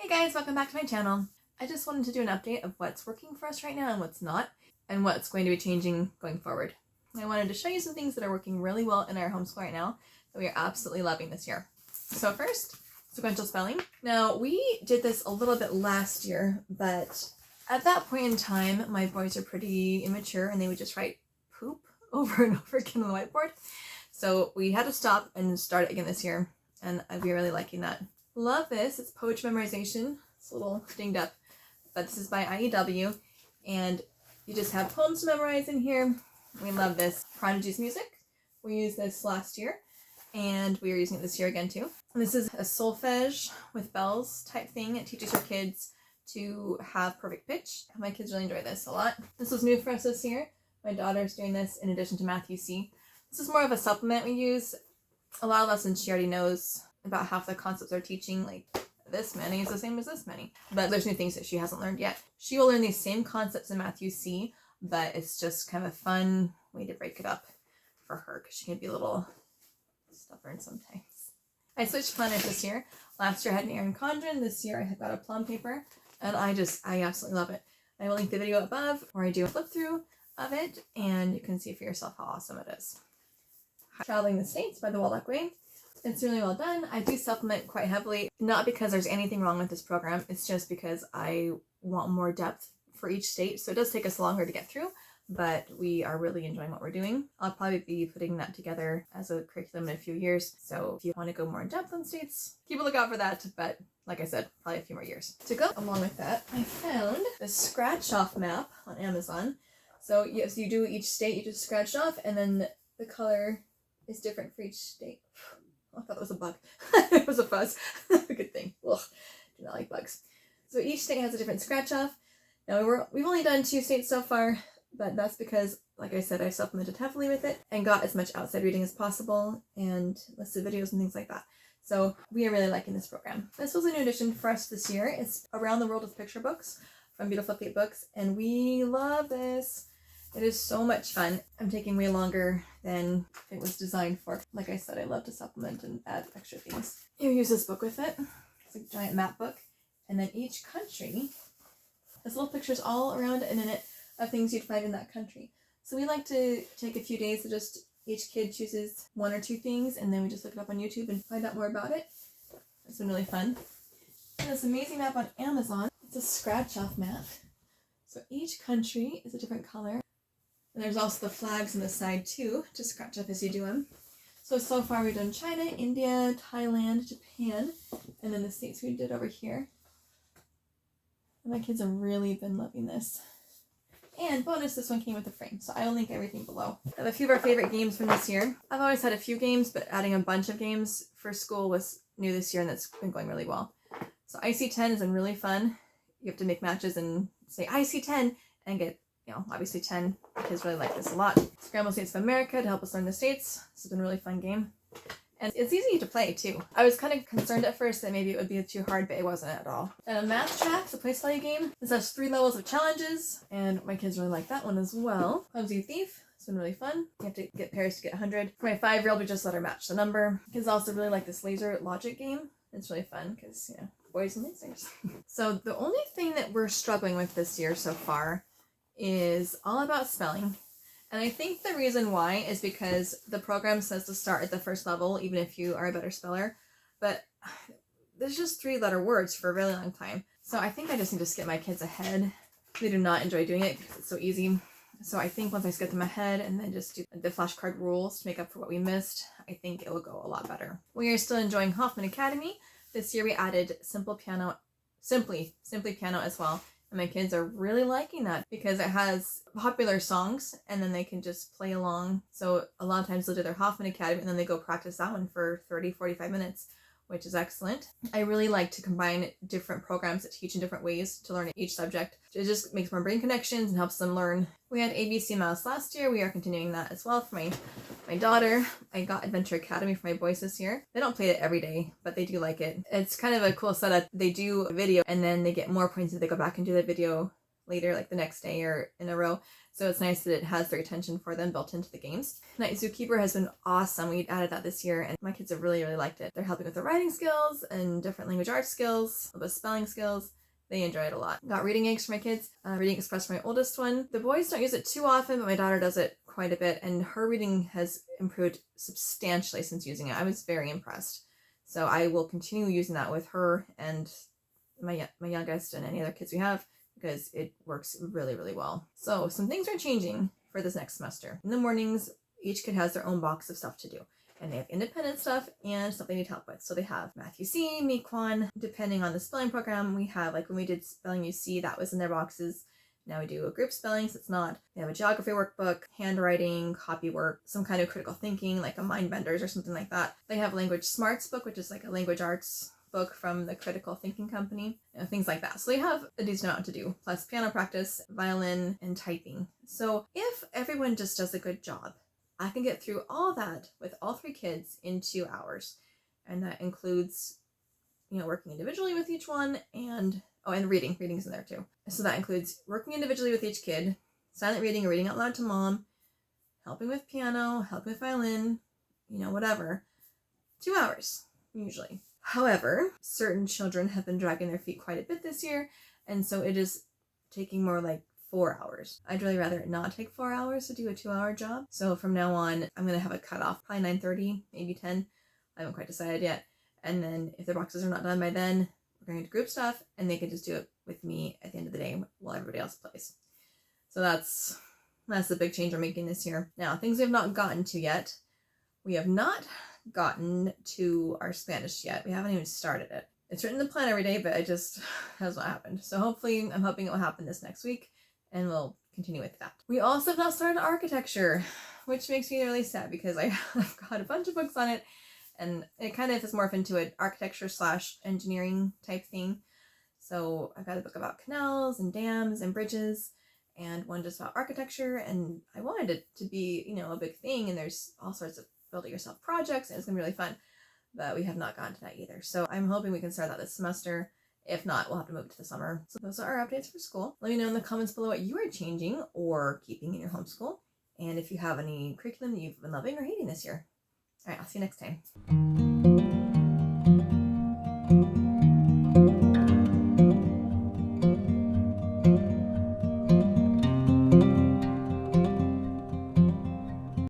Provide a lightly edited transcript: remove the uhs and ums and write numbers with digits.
Hey guys, welcome back to my channel. I just wanted to do an update of what's working for us right now and what's not, and what's going to be changing going forward. I wanted to show you some things that are working really well in our homeschool right now that we are absolutely loving this year. So first, sequential spelling. Now, we did this a little bit last year, but at that point in time, my boys are pretty immature and they would just write poop over and over again on the whiteboard. So we had to stop and start it again this year, and we're really liking that. Love this. It's poetry memorization. It's a little dinged up, but this is by IEW, and you just have poems to memorize in here. We love this. Prodigy's music. We used this last year, and we are using it this year again too. And this is a solfege with bells type thing. It teaches your kids to have perfect pitch. My kids really enjoy this a lot. This was new for us this year. My daughter's doing this in addition to Matthew C. This is more of a supplement we use. A lot of lessons she already knows about half the concepts they're teaching, like this many is the same as this many. But there's new things that she hasn't learned yet. She will learn these same concepts in Matthew C, but it's just kind of a fun way to break it up for her because she can be a little stubborn sometimes. I switched planners this year. Last year I had an Erin Condren. This year I got a plum paper, and I absolutely love it. I will link the video above where I do a flip through of it, and you can see for yourself how awesome it is. Traveling the States by the Waldock Way. It's really well done. I do supplement quite heavily, not because there's anything wrong with this program, it's just because I want more depth for each state, so it does take us longer to get through, but we are really enjoying what we're doing. I'll probably be putting that together as a curriculum in a few years, so if you want to go more in depth on states, keep a lookout for that, but like I said, probably a few more years. To go along with that, I found the scratch-off map on Amazon. So yes, you do each state, you just scratch off, and then the color is different for each state. I thought that was a bug. It was a fuzz. Good thing. Ugh, do not like bugs. So each state has a different scratch off. Now we've only done 2 states so far, but that's because, like I said, I supplemented heavily with it and got as much outside reading as possible and listed videos and things like that. So we are really liking this program. This was a new addition for us this year. It's Around the World with Picture Books from Beautiful Fate Books, and we love this. It is so much fun. I'm taking way longer than it was designed for. Like I said, I love to supplement and add extra things. You use this book with it. It's a giant map book. And then each country has little pictures all around and in it of things you'd find in that country. So we like to take a few days to just, each kid chooses 1 or 2 things, and then we just look it up on YouTube and find out more about it. It's been really fun. And this amazing map on Amazon. It's a scratch-off map. So each country is a different color. And there's also the flags on the side too, to scratch up as you do them. So far we've done China, India, Thailand, Japan, and then the states we did over here. And my kids have really been loving this. And bonus, this one came with a frame, so I will link everything below. I have a few of our favorite games from this year. I've always had a few games, but adding a bunch of games for school was new this year, and that's been going really well. So IC10 has been really fun. You have to make matches and say IC10 and get, obviously 10. Kids really like this a lot. Scramble States of America to help us learn the states. This has been a really fun game. And it's easy to play too. I was kind of concerned at first that maybe it would be too hard, but it wasn't at all. And a Math Tracks, a place value game. This has 3 levels of challenges, and my kids really like that one as well. Clumsy Thief. It's been really fun. You have to get pairs to get 100. For my 5-year-old, we just let her match the number. Kids also really like this laser logic game. It's really fun because, boys and lasers. So the only thing that we're struggling with this year so far is all about spelling. And I think the reason why is because the program says to start at the first level, even if you are a better speller, but there's just 3-letter words for a really long time. So I think I just need to skip my kids ahead. They do not enjoy doing it because it's so easy. So I think once I skip them ahead and then just do the flashcard rules to make up for what we missed, I think it will go a lot better. We are still enjoying Hoffman Academy. This year we added Simply Piano as well. And my kids are really liking that because it has popular songs and then they can just play along. So a lot of times they'll do their Hoffman Academy and then they go practice that one for 30-45 minutes, which is excellent. I really like to combine different programs that teach in different ways to learn each subject. It just makes more brain connections and helps them learn. We had ABC Mouse last year. We are continuing that as well for my daughter. I got Adventure Academy for my boys this year. They don't play it every day, but they do like it. It's kind of a cool setup. They do a video and then they get more points if they go back and do the video later, like the next day or in a row. So it's nice that it has their attention for them built into the games. Night Zookeeper has been awesome. We added that this year and my kids have really, really liked it. They're helping with the writing skills and different language arts skills, a little bit of spelling skills. They enjoy it a lot. Got reading eggs for my kids, Reading Express for my oldest one. The boys don't use it too often, but my daughter does it quite a bit, and her reading has improved substantially since using it. I was very impressed. So I will continue using that with her and my youngest and any other kids we have, because it works really, really well. So some things are changing for this next semester. In the mornings, each kid has their own box of stuff to do. And they have independent stuff and stuff they need help with. So they have Math UC, Mequon, depending on the spelling program. We have, like when we did spelling UC, that was in their boxes. Now we do a group spelling, so it's not. They have a geography workbook, handwriting, copy work, some kind of critical thinking, like a mind benders or something like that. They have language smarts book, which is like a language arts book from the critical thinking company, things like that. So they have a decent amount to do, plus piano practice, violin, and typing. So if everyone just does a good job, I can get through all that with all 3 kids in 2 hours. And that includes, working individually with each one and reading. Reading's in there too. So that includes working individually with each kid, silent reading or reading out loud to mom, helping with piano, helping with violin, whatever. 2 hours, usually. However, certain children have been dragging their feet quite a bit this year, and so it is taking more like 4 hours. I'd really rather it not take 4 hours to do a 2-hour job. So from now on, I'm going to have a cutoff, probably 9:30, maybe 10. I haven't quite decided yet. And then if their boxes are not done by then, we're going to group stuff and they can just do it with me at the end of the day while everybody else plays. So that's the big change we're making this year. Now, things we have not gotten to yet. We have not gotten to our Spanish yet. We haven't even started it. It's written in the plan every day, but it just has not happened. So hopefully, I'm hoping it will happen this next week, and we'll continue with that. We also have not started architecture, which makes me really sad because I've got a bunch of books on it, and it kind of has morphed into an architecture/engineering type thing. So I've got a book about canals and dams and bridges, and one just about architecture, and I wanted it to be, a big thing, and there's all sorts of build-it-yourself projects, and it's gonna be really fun, but we have not gotten to that either. So I'm hoping we can start that this semester. If not, we'll have to move it to the summer. So those are our updates for school. Let me know in the comments below what you are changing or keeping in your homeschool, and if you have any curriculum that you've been loving or hating this year. All right, I'll see you next time.